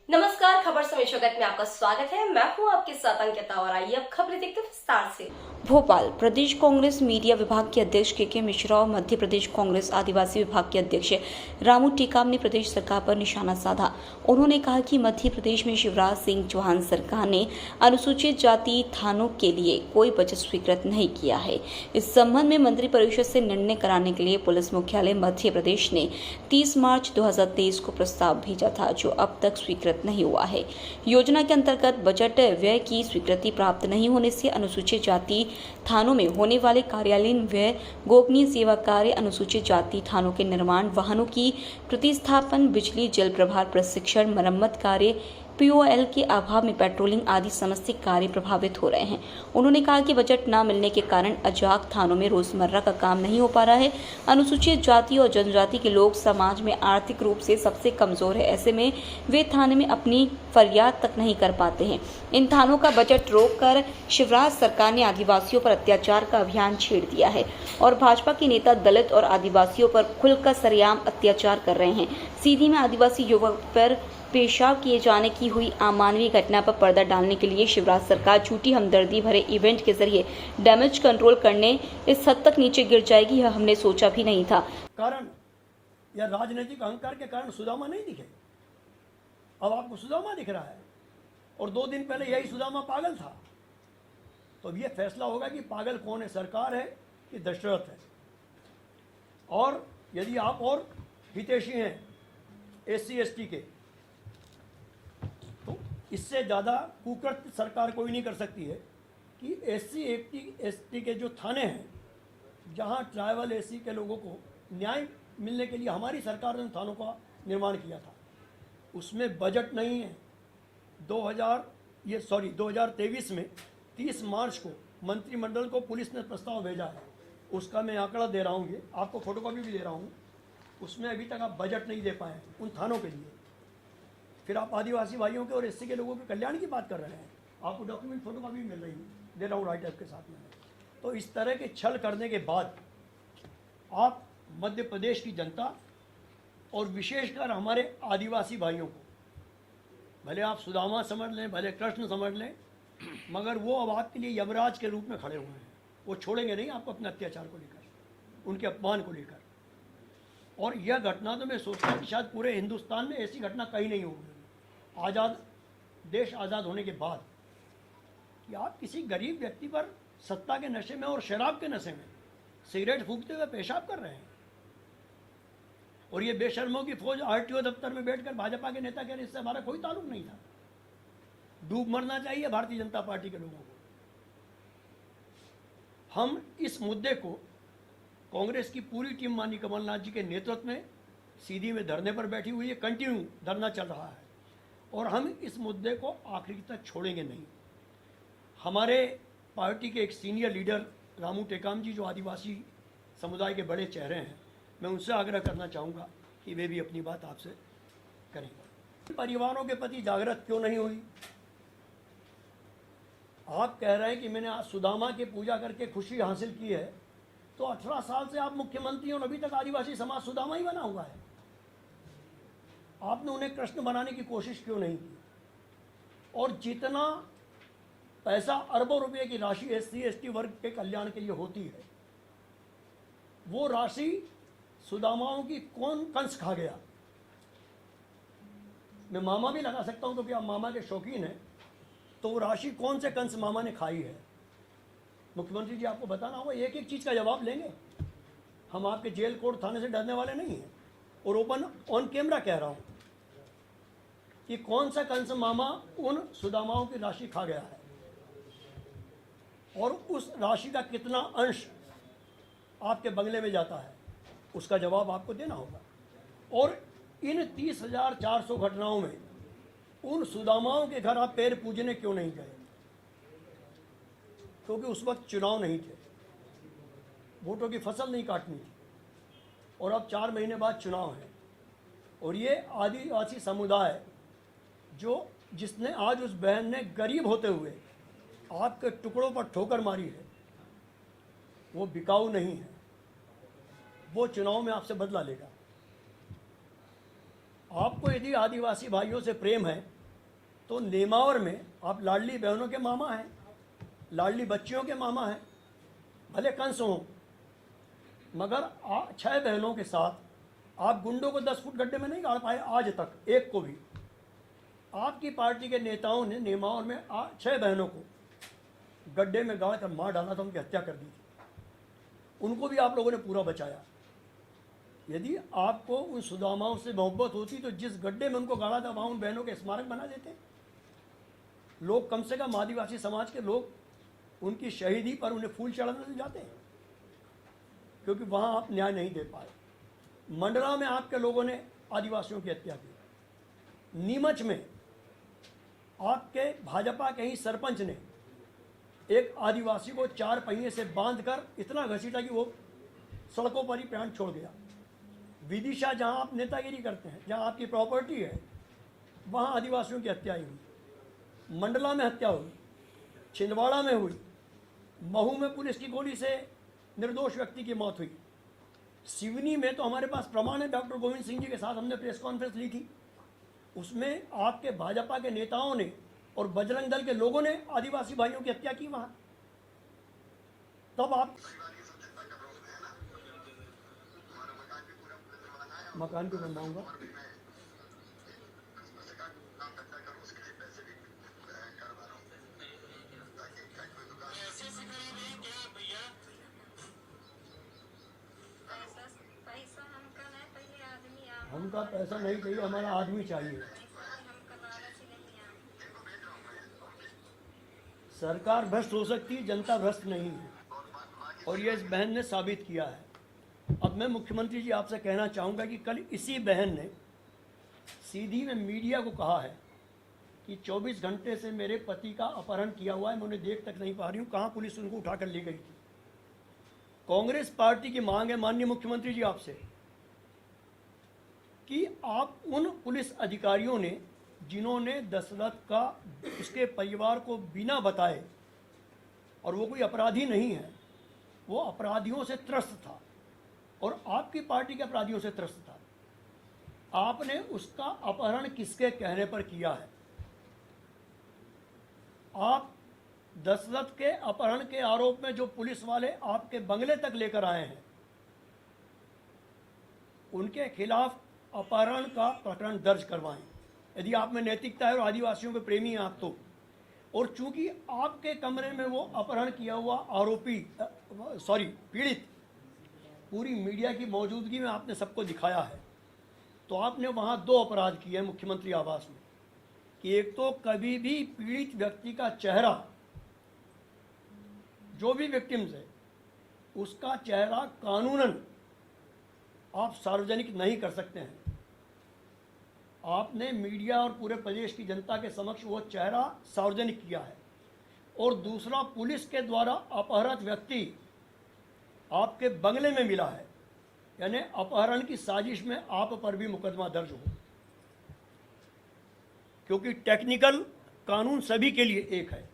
नमस्कार, खबर समय जगत में आपका स्वागत है। मैं हूं आपके साथ अंकिता और आइए अब खबरें देखते हैं विस्तार से। भोपाल प्रदेश कांग्रेस मीडिया विभाग के अध्यक्ष के मिश्रा और मध्य प्रदेश कांग्रेस आदिवासी विभाग के अध्यक्ष रामू टेकाम ने प्रदेश सरकार पर निशाना साधा। उन्होंने कहा कि मध्य प्रदेश में शिवराज सिंह चौहान सरकार ने अनुसूचित जाति थानों के लिए कोई बजट स्वीकृत नहीं किया है। इस संबंध में मंत्रिपरिषद से निर्णय कराने के लिए पुलिस मुख्यालय मध्य प्रदेश ने 30 मार्च 2023 को प्रस्ताव भेजा था, जो अब तक स्वीकृत नहीं हुआ है। योजना के अंतर्गत बजट व्यय की स्वीकृति प्राप्त नहीं होने से अनुसूचित जाति थानों में होने वाले कार्यालयीन व्यय, गोपनीय सेवा कार्य, अनुसूचित जाति थानों के निर्माण, वाहनों की प्रतिस्थापन, बिजली जल प्रभार प्रशिक्षण, मरम्मत कार्य, पीओएल के अभाव में पेट्रोलिंग आदि समस्त कार्य प्रभावित हो रहे हैं। उन्होंने कहा कि बजट न मिलने के कारण अजाक थानों में रोजमर्रा का काम नहीं हो पा रहा है। अनुसूचित जाति और जनजाति के लोग समाज में आर्थिक रूप से सबसे कमजोर है। ऐसे में वे थाने में अपनी फरियाद तक नहीं कर पाते हैं। इन थानों का बजट रोककर शिवराज सरकार ने आदिवासियों पर अत्याचार का अभियान छेड़ दिया है और भाजपा के नेता दलित और आदिवासियों पर खुलकर सरेआम अत्याचार कर रहे हैं। सीधी में आदिवासी युवक पर पेशाब किए जाने की हुई अमानवीय घटना पर पर्दा डालने के लिए शिवराज सरकार झूठी हमदर्दी भरे इवेंट के जरिए डैमेज कंट्रोल करने इस हद तक नीचे गिर जाएगी, यह हमने सोचा भी नहीं था। कारण या राजनीतिक अहंकार के कारण सुदामा नहीं दिखे। अब आपको सुदामा दिख रहा है और 2 दिन पहले यही सुदामा पागल था। तो अब यह फैसला होगा कि पागल कौन है, सरकार है कि दशरथ है। और यदि आप और हितैषी हैं SC ST के, तो इससे ज़्यादा कुकृत्य सरकार कोई नहीं कर सकती है कि SC ST के जो थाने हैं, जहां ट्राइबल SC के लोगों को न्याय मिलने के लिए हमारी सरकार ने थानों का निर्माण किया था, उसमें बजट नहीं है। 2023 में 30 मार्च को मंत्रिमंडल को पुलिस ने प्रस्ताव भेजा है। उसका मैं आंकड़ा दे रहा हूँ, आपको फोटोकॉपी भी दे रहा हूँ। उसमें अभी तक आप बजट नहीं दे पाए उन थानों के लिए। फिर आप आदिवासी भाइयों के और SC के लोगों के कल्याण की बात कर रहे हैं। आपको डॉक्यूमेंट फोटोकॉपी भी मिल रही है, दे रहा हूँ राइट के साथ में। तो इस तरह के छल करने के बाद आप मध्य प्रदेश की जनता और विशेषकर हमारे आदिवासी भाइयों को, भले आप सुदामा समझ लें, भले कृष्ण समझ लें, मगर वो अब आपके लिए यमराज के रूप में खड़े हुए हैं। वो छोड़ेंगे नहीं आपको अपने अत्याचार को लेकर, उनके अपमान को लेकर। और यह घटना तो मैं सोचता हूँ कि शायद पूरे हिंदुस्तान में ऐसी घटना कहीं नहीं होगी देश आज़ाद होने के बाद, कि आप किसी गरीब व्यक्ति पर सत्ता के नशे में और शराब के नशे में सिगरेट फूंकते हुए पेशाब कर रहे हैं। और ये बेशर्मों की फौज RTO दफ्तर में बैठकर भाजपा के नेता कह रहे इससे हमारा कोई ताल्लुक नहीं था। डूब मरना चाहिए भारतीय जनता पार्टी के लोगों को। हम इस मुद्दे को कांग्रेस की पूरी टीम माननीय कमलनाथ जी के नेतृत्व में सीधी में धरने पर बैठी हुई है, कंटिन्यू धरना चल रहा है और हम इस मुद्दे को आखिरी तक छोड़ेंगे नहीं। हमारे पार्टी के एक सीनियर लीडर रामू टेकाम जी, जो आदिवासी समुदाय के बड़े चेहरे हैं, मैं उनसे आग्रह करना चाहूँगा कि वे भी अपनी बात आपसे करें। परिवारों के प्रति जागृत क्यों नहीं हुई? आप कह रहे हैं कि मैंने आज सुदामा की पूजा करके खुशी हासिल की है, तो 18 साल से आप मुख्यमंत्री और अभी तक आदिवासी समाज सुदामा ही बना हुआ है। आपने उन्हें कृष्ण बनाने की कोशिश क्यों नहीं की? और जितना पैसा अरबों रुपए की राशि SC ST वर्ग के कल्याण के लिए होती है, वो राशि सुदामाओं की कौन कंस खा गया? मैं मामा भी लगा सकता हूं, क्योंकि आप मामा के शौकीन हैं। तो वो राशि कौन से कंस मामा ने खाई है? मुख्यमंत्री जी, आपको बताना होगा, एक एक चीज का जवाब लेंगे। हम आपके जेल कोर्ट थाने से डरने वाले नहीं हैं। और ओपन ऑन कैमरा कह रहा हूं कि कौन सा कंस मामा उन सुदामाओं की राशि खा गया है और उस राशि का कितना अंश आपके बंगले में जाता है, उसका जवाब आपको देना होगा। और इन 30,400 घटनाओं में उन सुदामाओं के घर आप पैर पूजने क्यों नहीं गए? क्योंकि उस वक्त चुनाव नहीं थे, वोटों की फसल नहीं काटनी थी। और अब 4 महीने बाद चुनाव है और ये आदिवासी समुदाय जिसने आज उस बहन ने गरीब होते हुए आपके टुकड़ों पर ठोकर मारी है, वो बिकाऊ नहीं है। वो चुनाव में आपसे बदला लेगा। आपको यदि आदिवासी भाइयों से प्रेम है तो नेमावर में आप लाडली बहनों के मामा हैं, लाडली बच्चियों के मामा हैं, भले कंस हों, मगर 6 बहनों के साथ आप गुंडों को 10 फुट गड्ढे में नहीं गाड़ पाए आज तक, एक को भी। आपकी पार्टी के नेताओं ने नेमावर में 6 बहनों को गड्ढे में गाड़ कर मार डाला था, उनकी हत्या कर दी थी। उनको भी आप लोगों ने पूरा बचाया। यदि आपको उन सुदामाओं से मोहब्बत होती तो जिस गड्ढे में उनको गाड़ा था वहाँ उन बहनों के स्मारक बना देते। लोग कम से कम आदिवासी समाज के लोग उनकी शहीदी पर उन्हें फूल चढ़ाने जाते हैं, क्योंकि वहाँ आप न्याय नहीं दे पाए। मंडला में आपके लोगों ने आदिवासियों की हत्या की। नीमच में आपके भाजपा के ही सरपंच ने एक आदिवासी को 4 पहिए से बांधकर इतना घसीटा कि वो सड़कों पर ही प्राण छोड़ गया। विदिशा, जहां आप नेतागिरी करते हैं, जहां आपकी प्रॉपर्टी है, वहां आदिवासियों की हत्या हुई। मंडला में हत्या हुई, छिंदवाड़ा में हुई, महू में पुलिस की गोली से निर्दोष व्यक्ति की मौत हुई। सिवनी में तो हमारे पास प्रमाण है, डॉक्टर गोविंद सिंह जी के साथ हमने प्रेस कॉन्फ्रेंस ली थी, उसमें आपके भाजपा के नेताओं ने और बजरंग दल के लोगों ने आदिवासी भाइयों की हत्या की वहां। तब आप मकान भी बनवाऊंगा। हमका पैसा नहीं चाहिए, हमारा आदमी चाहिए। सरकार भ्रष्ट हो सकती है, जनता भ्रष्ट नहीं है, और ये इस बहन ने साबित किया है। अब मैं मुख्यमंत्री जी आपसे कहना चाहूँगा कि कल इसी बहन ने सीधी में मीडिया को कहा है कि 24 घंटे से मेरे पति का अपहरण किया हुआ है, मैं उन्हें देख तक नहीं पा रही हूँ, कहाँ पुलिस उनको उठाकर ले गई थी। कांग्रेस पार्टी की मांग है माननीय मुख्यमंत्री जी आपसे कि आप उन पुलिस अधिकारियों ने जिन्होंने दशरथ का उसके परिवार को बिना बताए, और वो कोई अपराधी नहीं है, वो अपराधियों से त्रस्त था और आपकी पार्टी के अपराधियों से त्रस्त था, आपने उसका अपहरण किसके कहने पर किया है? आप दशरथ के अपहरण के आरोप में जो पुलिस वाले आपके बंगले तक लेकर आए हैं, उनके खिलाफ अपहरण का प्रकरण दर्ज करवाएं, यदि आप में नैतिकता है और आदिवासियों के प्रेमी हैं आप तो। और चूंकि आपके कमरे में वो अपहरण किया हुआ पीड़ित पूरी मीडिया की मौजूदगी में आपने सबको दिखाया है, तो आपने वहाँ 2 अपराध किए हैं मुख्यमंत्री आवास में कि एक तो कभी भी पीड़ित व्यक्ति का चेहरा, जो भी विक्टिम्स है उसका चेहरा कानूनन आप सार्वजनिक नहीं कर सकते हैं। आपने मीडिया और पूरे प्रदेश की जनता के समक्ष वो चेहरा सार्वजनिक किया है। और दूसरा, पुलिस के द्वारा अपहरित व्यक्ति आपके बंगले में मिला है, यानी अपहरण की साजिश में आप पर भी मुकदमा दर्ज हो, क्योंकि टेक्निकल कानून सभी के लिए एक है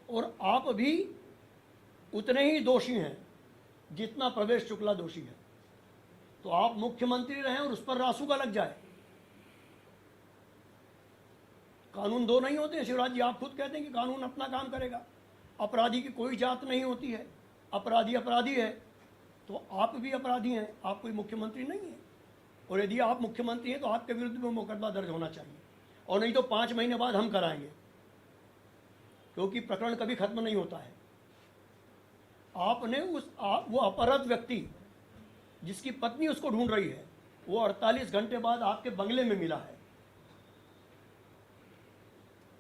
और आप भी उतने ही दोषी हैं जितना प्रवेश शुक्ला दोषी है। तो आप मुख्यमंत्री रहें और उस पर रासुका लग जाए। कानून 2 नहीं होते हैं शिवराज जी, आप खुद कहते हैं कि कानून अपना काम करेगा। अपराधी की कोई जात नहीं होती है, अपराधी अपराधी है, तो आप भी अपराधी हैं, आप कोई मुख्यमंत्री नहीं है। और यदि आप मुख्यमंत्री हैं तो आपके विरुद्ध में मुकदमा दर्ज होना चाहिए, और नहीं तो 5 महीने बाद हम कराएंगे, क्योंकि प्रकरण कभी खत्म नहीं होता है। आपने वो अपहृत व्यक्ति जिसकी पत्नी उसको ढूंढ रही है, वो 48 घंटे बाद आपके बंगले में मिला है।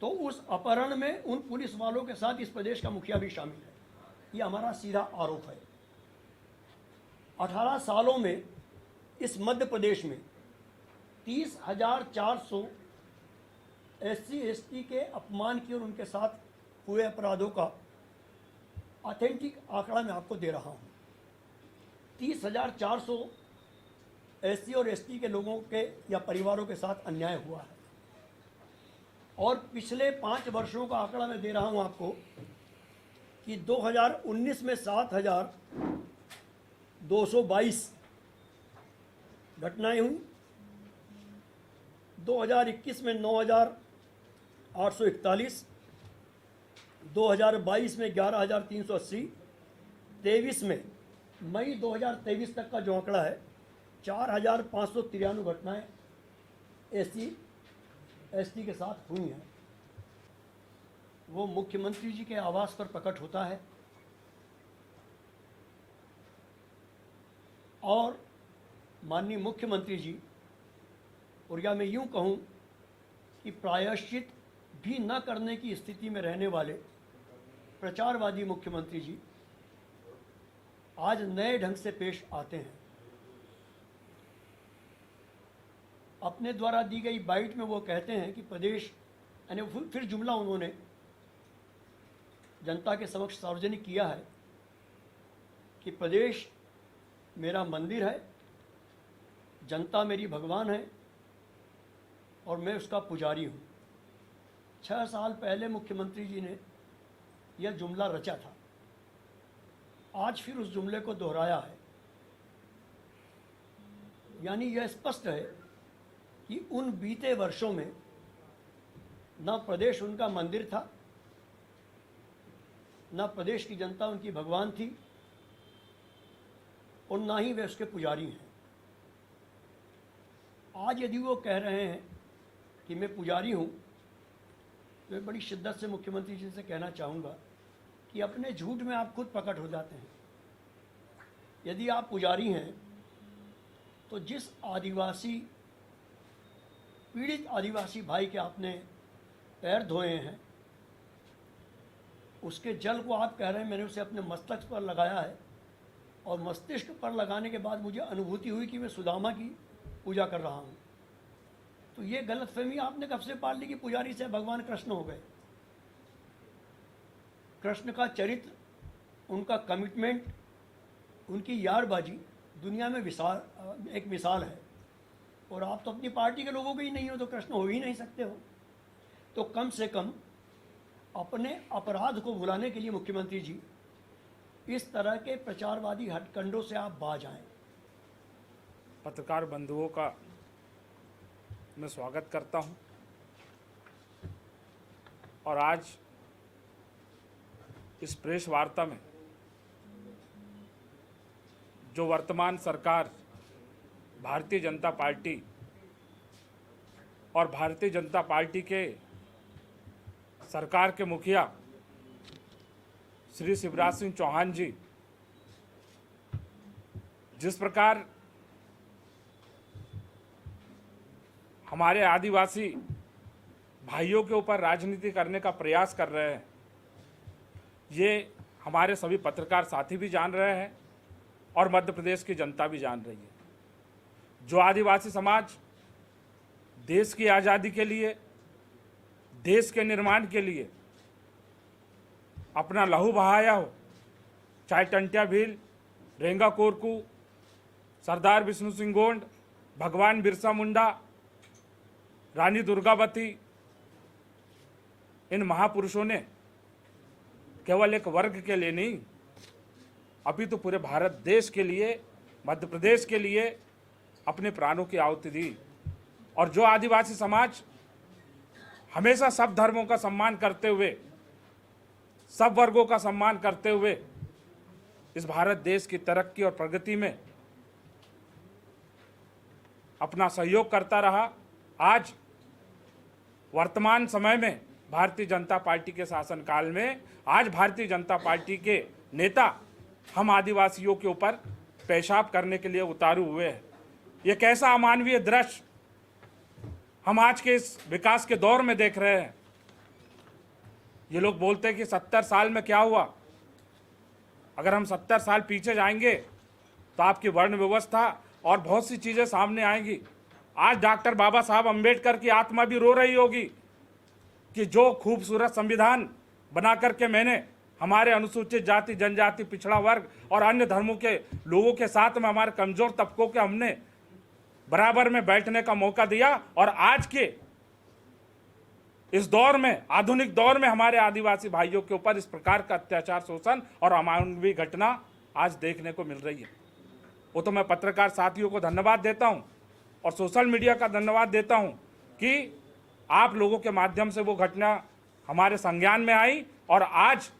तो उस अपहरण में उन पुलिस वालों के साथ इस प्रदेश का मुखिया भी शामिल है, ये हमारा सीधा आरोप है। 18 सालों में इस मध्य प्रदेश में 30,400 SC ST के अपमान की और उनके साथ हुए अपराधों का ऑथेंटिक आंकड़ा मैं आपको दे रहा हूँ। 30,400 SC और ST के लोगों के या परिवारों के साथ अन्याय हुआ है, और पिछले 5 वर्षों का आंकड़ा मैं दे रहा हूं आपको कि 2019 में 7,222 घटनाएं हुई, 2021 में 9,841, 2022 में 11,380, 23 में मई 2023 तक का जो आंकड़ा है 4,593 घटनाएं SC/ST के साथ हुई हैं। वो मुख्यमंत्री जी के आवास पर प्रकट होता है और माननीय मुख्यमंत्री जी, और या मैं यूं कहूं कि प्रायश्चित भी न करने की स्थिति में रहने वाले प्रचारवादी मुख्यमंत्री जी आज नए ढंग से पेश आते हैं। अपने द्वारा दी गई बाइट में वो कहते हैं कि प्रदेश, यानी फिर जुमला उन्होंने जनता के समक्ष सार्वजनिक किया है कि प्रदेश मेरा मंदिर है, जनता मेरी भगवान है और मैं उसका पुजारी हूँ। 6 साल पहले मुख्यमंत्री जी ने यह जुमला रचा था, आज फिर उस जुमले को दोहराया है। यानी यह स्पष्ट है कि उन बीते वर्षों में न प्रदेश उनका मंदिर था, न प्रदेश की जनता उनकी भगवान थी और ना ही वे उसके पुजारी हैं। आज यदि वो कह रहे हैं कि मैं पुजारी हूँ, तो मैं बड़ी शिद्दत से मुख्यमंत्री जी से कहना चाहूँगा कि अपने झूठ में आप खुद प्रकट हो जाते हैं। यदि आप पुजारी हैं तो जिस आदिवासी, पीड़ित आदिवासी भाई के आपने पैर धोए हैं, उसके जल को आप कह रहे हैं मैंने उसे अपने मस्तक पर लगाया है और मस्तिष्क पर लगाने के बाद मुझे अनुभूति हुई कि मैं सुदामा की पूजा कर रहा हूँ, तो ये गलतफहमी आपने कब से पाल ली कि पुजारी से भगवान कृष्ण हो गए। कृष्ण का चरित्र, उनका कमिटमेंट, उनकी यारबाजी दुनिया में एक मिसाल है और आप तो अपनी पार्टी के लोगों के ही नहीं हो तो कृष्ण हो ही नहीं सकते हो। तो कम से कम अपने अपराध को भुलाने के लिए मुख्यमंत्री जी इस तरह के प्रचारवादी हथकंडों से आप बाज आएं। पत्रकार बंधुओं का मैं स्वागत करता हूं और आज इस प्रेस वार्ता में जो वर्तमान सरकार भारतीय जनता पार्टी और भारतीय जनता पार्टी के सरकार के मुखिया श्री शिवराज सिंह चौहान जी जिस प्रकार हमारे आदिवासी भाइयों के ऊपर राजनीति करने का प्रयास कर रहे हैं, ये हमारे सभी पत्रकार साथी भी जान रहे हैं और मध्य प्रदेश की जनता भी जान रही है। जो आदिवासी समाज देश की आज़ादी के लिए, देश के निर्माण के लिए अपना लहू बहाया हो, चाहे टंट्या भील, रेंगा कोरकू, सरदार विष्णु सिंह गोंड, भगवान बिरसा मुंडा, रानी दुर्गावती, इन महापुरुषों ने केवल एक वर्ग के लिए नहीं, अभी तो पूरे भारत देश के लिए, मध्य प्रदेश के लिए अपने प्राणों की आहुति दी। और जो आदिवासी समाज हमेशा सब धर्मों का सम्मान करते हुए, सब वर्गों का सम्मान करते हुए इस भारत देश की तरक्की और प्रगति में अपना सहयोग करता रहा, आज वर्तमान समय में भारतीय जनता पार्टी के शासनकाल में आज भारतीय जनता पार्टी के नेता हम आदिवासियों के ऊपर पेशाब करने के लिए उतारू हुए हैं। ये कैसा अमानवीय दृश्य हम आज के इस विकास के दौर में देख रहे हैं। ये लोग बोलते हैं कि 70 साल में क्या हुआ। अगर हम 70 साल पीछे जाएंगे तो आपकी वर्ण व्यवस्था और बहुत सी चीज़ें सामने आएंगी। आज डॉक्टर बाबा साहब अम्बेडकर की आत्मा भी रो रही होगी कि जो खूबसूरत संविधान बना करके मैंने हमारे अनुसूचित जाति, जनजाति, पिछड़ा वर्ग और अन्य धर्मों के लोगों के साथ में हमारे कमजोर तबकों के हमने बराबर में बैठने का मौका दिया, और आज के इस दौर में, आधुनिक दौर में हमारे आदिवासी भाइयों के ऊपर इस प्रकार का अत्याचार, शोषण और अमानवीय घटना आज देखने को मिल रही है। वो तो मैं पत्रकार साथियों को धन्यवाद देता हूं और सोशल मीडिया का धन्यवाद देता हूं कि आप लोगों के माध्यम से वो घटना हमारे संज्ञान में आई। और आज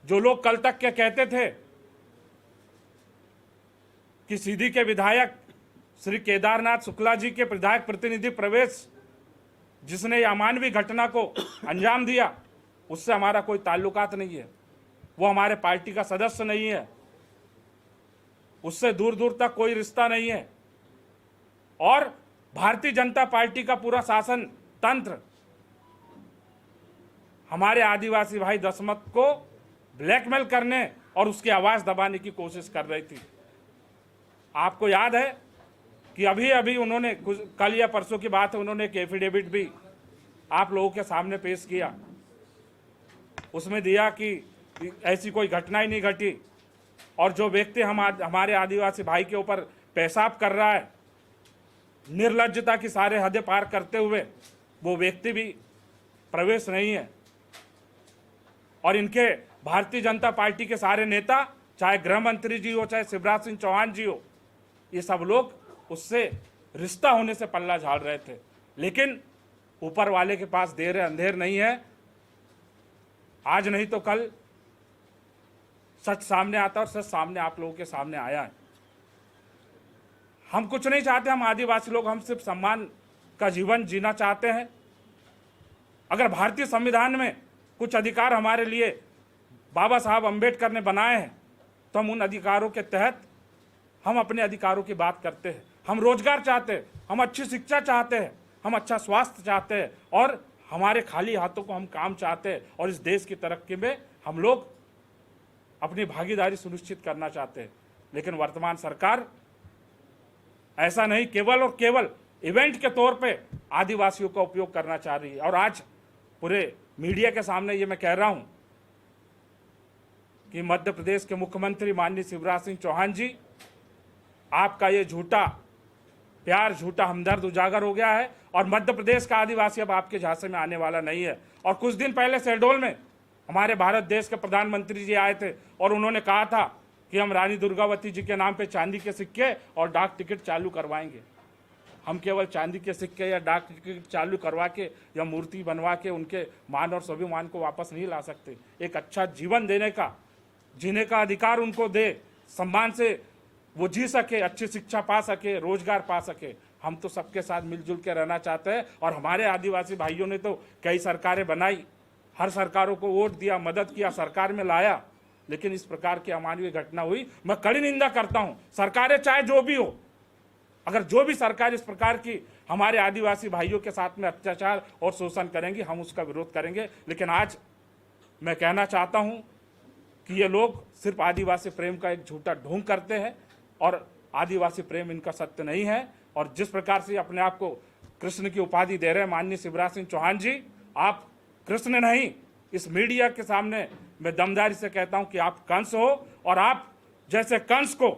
जो लोग कल तक के कहते थे कि सीधी के विधायक श्री केदारनाथ शुक्ला जी के विधायक प्रतिनिधि प्रवेश जिसने यह अमानवीय घटना को अंजाम दिया, उससे हमारा कोई ताल्लुकात नहीं है, वो हमारे पार्टी का सदस्य नहीं है, उससे दूर दूर तक कोई रिश्ता नहीं है। और भारतीय जनता पार्टी का पूरा शासन तंत्र हमारे आदिवासी भाई दशमत को ब्लैकमेल करने और उसकी आवाज दबाने की कोशिश कर रही थी। आपको याद है कि अभी अभी उन्होंने कल या परसों की बात है, उन्होंने एक एफिडेविट भी आप लोगों के सामने पेश किया, उसमें दिया कि ऐसी कोई घटना ही नहीं घटी और जो व्यक्ति हमारे आदिवासी भाई के ऊपर पेशाब कर रहा है निर्लज्जता की सारे हदें पार करते हुए, वो व्यक्ति भी प्रवेश नहीं है। और इनके भारतीय जनता पार्टी के सारे नेता, चाहे गृह मंत्री जी हो चाहे शिवराज सिंह चौहान जी हो, ये सब लोग उससे रिश्ता होने से पल्ला झाड़ रहे थे। लेकिन ऊपर वाले के पास देर अंधेर नहीं है, आज नहीं तो कल सच सामने आता और सच सामने आप लोगों के सामने आया है। हम कुछ नहीं चाहते, हम आदिवासी लोग हम सिर्फ सम्मान का जीवन जीना चाहते हैं। अगर भारतीय संविधान में कुछ अधिकार हमारे लिए बाबा साहब अंबेडकर ने बनाए हैं तो हम उन अधिकारों के तहत हम अपने अधिकारों की बात करते हैं। हम रोजगार चाहते हैं, हम अच्छी शिक्षा चाहते हैं, हम अच्छा स्वास्थ्य चाहते हैं और हमारे खाली हाथों को हम काम चाहते हैं। और इस देश की तरक्की में हम लोग अपनी भागीदारी सुनिश्चित करना चाहते हैं। लेकिन वर्तमान सरकार ऐसा नहीं, केवल और केवल इवेंट के तौर पे आदिवासियों का उपयोग करना चाह रही है। और आज पूरे मीडिया के सामने ये मैं कह रहा हूं कि मध्य प्रदेश के मुख्यमंत्री माननीय शिवराज सिंह चौहान जी, आपका ये झूठा प्यार, झूठा हमदर्द उजागर हो गया है और मध्य प्रदेश का आदिवासी अब आपके झांसे में आने वाला नहीं है। और कुछ दिन पहले शहडोल में हमारे भारत देश के प्रधानमंत्री जी आए थे और उन्होंने कहा था कि हम रानी दुर्गावती जी के नाम पे चांदी के सिक्के और डाक टिकट चालू करवाएंगे। हम केवल चांदी के सिक्के या डाक टिकट चालू करवा के या मूर्ति बनवा के उनके मान और स्वाभिमान को वापस नहीं ला सकते। एक अच्छा जीवन देने का, जीने का अधिकार उनको दे, सम्मान से वो जी सके, अच्छी शिक्षा पा सके, रोजगार पा सके। हम तो सबके साथ मिलजुल के रहना चाहते हैं। और हमारे आदिवासी भाइयों ने तो कई सरकारें बनाई, हर सरकारों को वोट दिया, मदद किया, सरकार में लाया, लेकिन इस प्रकार की अमानवीय घटना हुई, मैं कड़ी निंदा करता हूं। सरकारें चाहे जो भी हो, अगर जो भी सरकार इस प्रकार की हमारे आदिवासी भाइयों के साथ में अत्याचार और शोषण करेंगी, हम उसका विरोध करेंगे। लेकिन आज मैं कहना चाहता हूं कि ये लोग सिर्फ आदिवासी प्रेम का एक झूठा ढोंग करते हैं और आदिवासी प्रेम इनका सत्य नहीं है। और जिस प्रकार से अपने आप को कृष्ण की उपाधि दे रहे हैं माननीय शिवराज सिंह चौहान जी, आप कृष्ण नहीं। इस मीडिया के सामने मैं दमदारी से कहता हूं कि आप कंस हो और आप जैसे कंस को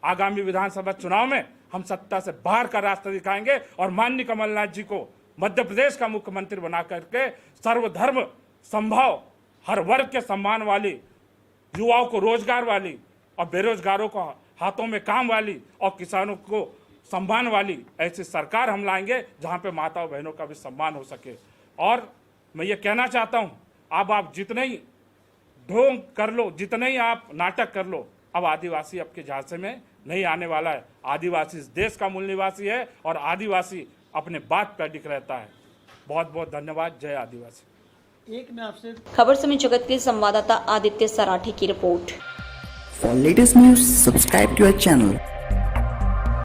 आगामी विधानसभा चुनाव में हम सत्ता से बाहर का रास्ता दिखाएंगे और माननीय कमलनाथ जी को मध्य प्रदेश का मुख्यमंत्री बना करके सर्वधर्म संभव, हर वर्ग के सम्मान वाली, युवाओं को रोजगार वाली और बेरोजगारों को हाथों में काम वाली और किसानों को सम्मान वाली ऐसी सरकार हम लाएंगे जहां पे माताओं बहनों का भी सम्मान हो सके। और मैं ये कहना चाहता हूं, अब आप जितने ही ढोंग कर लो, जितने ही आप नाटक कर लो, अब आदिवासी आपके झांसे में नहीं आने वाला है। आदिवासी इस देश का मूल निवासी है और आदिवासी अपने बात पर टिक रहता है। बहुत बहुत धन्यवाद। जय आदिवासी। एक मैं आपसे खबर समय जगत के संवाददाता आदित्य सराठी की report. For latest news, subscribe to our channel